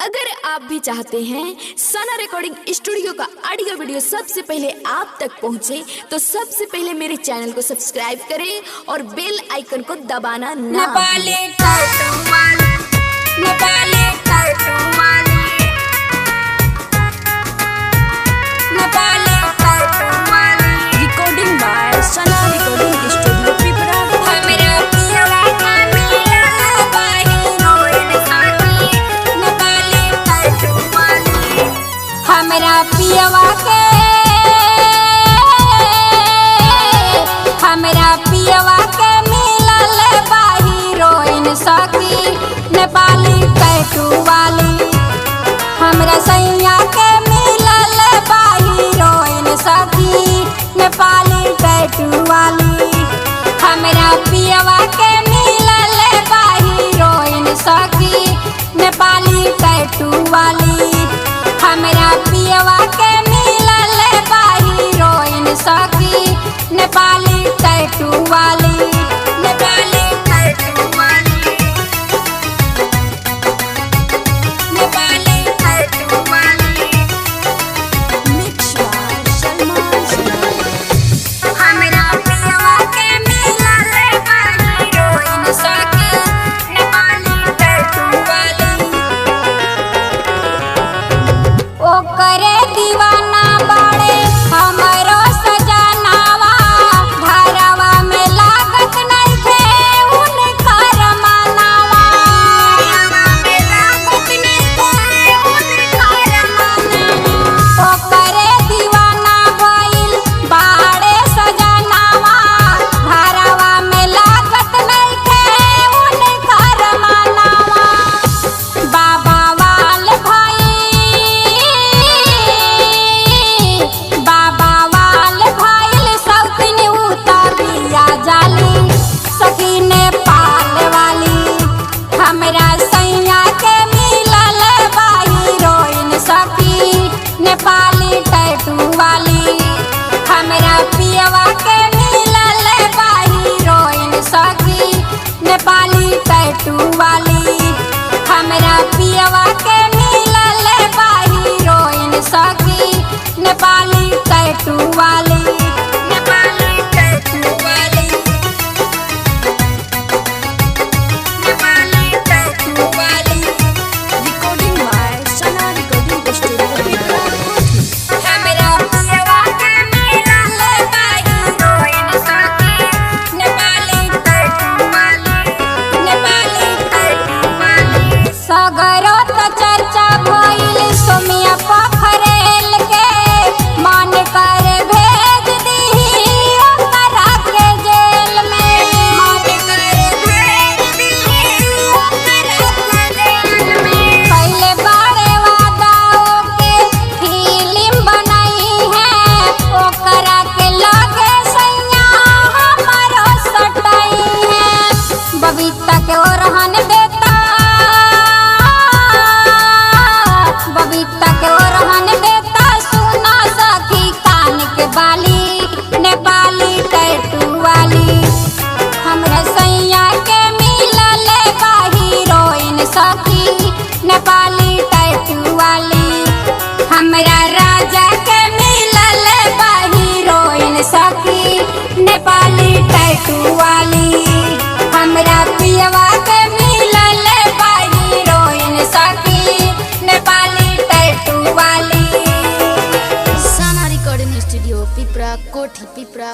अगर आप भी चाहते हैं सना रिकॉर्डिंग स्टूडियो का ऑडियो वीडियो सबसे पहले आप तक पहुंचे, तो सबसे पहले मेरे चैनल को सब्सक्राइब करें और बेल आइकन को दबाना ना रिकॉर्डिंग बाय सना रिकॉर्डिंग स्टूडियो पिपरा। हमरा पियवा के मिलल बा हीरोइन सखी नेपाली टैटू वाली। हमरा सैया के मिलल बा हीरोइन सखी नेपाली टैटू वाली। हमरा पियवा के मिलल बा हीरोइन सखी नेपाली टैटू वाली। हमरा पियवा के मिलल बा हीरोइन सखी नेपाली टैटू वाली। नेपाली टैटू वाली, नेपाली टैटू वाली। मिक्स बाय सलमान सना। हमरा पियवा के मिलल बा हीरोइन सखी नेपाली टैटू वाली। ओकरे दीवाना बाड़े हमरो सजनावा, घरवा में लागत नइखे उनकर मनावा। ओकरे दीवाना भइल बाड़े सजनावा, घरवा में लागत नइखे उनकर मनावा। बाबा वाल भइल सौतिन उतरिया जाली सखी नेपाल वाली। हमरा सैया के मिलल बा हीरोइन सखी नेपाली टैटू वाली। हमरा पियवा के मिलल बा हीरोइन सखी नेपाली टैटू वाली। हमरा पियवा के मिलल बा हीरोइन सखी नेपाली टैटू वाली। नेपाली टैटू वाली, नेपाली टैटू वाली। रिकॉर्डिंग बाय सना रिकॉर्डिंग स्टूडियो पिपरा। हमरा पियवा के मिलल बा हीरोइन सखी नेपाली टैटू वाली। नेपाली टैटू वाली। सगरो त चर्चा भइल सोमिया पोखरेल के, मन कर भेज दीही ओकरा के जेल में। मन कर भेज दीही ओकरा के जेल में। पहले बड़े वादाओं के फिल्म बनाई है, ओकरा के लगे सैया हमारो सटाई है। बबीता के ओरहन देता, बबीता के ओरहन देता सुना सखी कान के बाली नेपाली टैटू वाली। हमरा सैया के मिलल बा हीरोइन सखी नेपाली टैटू वाली। हमरा राजा के मिलल बा हीरोइन सखी नेपाली टैटू वाली। हमरा पियवा के मिलल बा हीरोइन सखी नेपाली टैटू वाली। सना रिकॉर्डिंग स्टूडियो पिपरा कोठी पिपरा।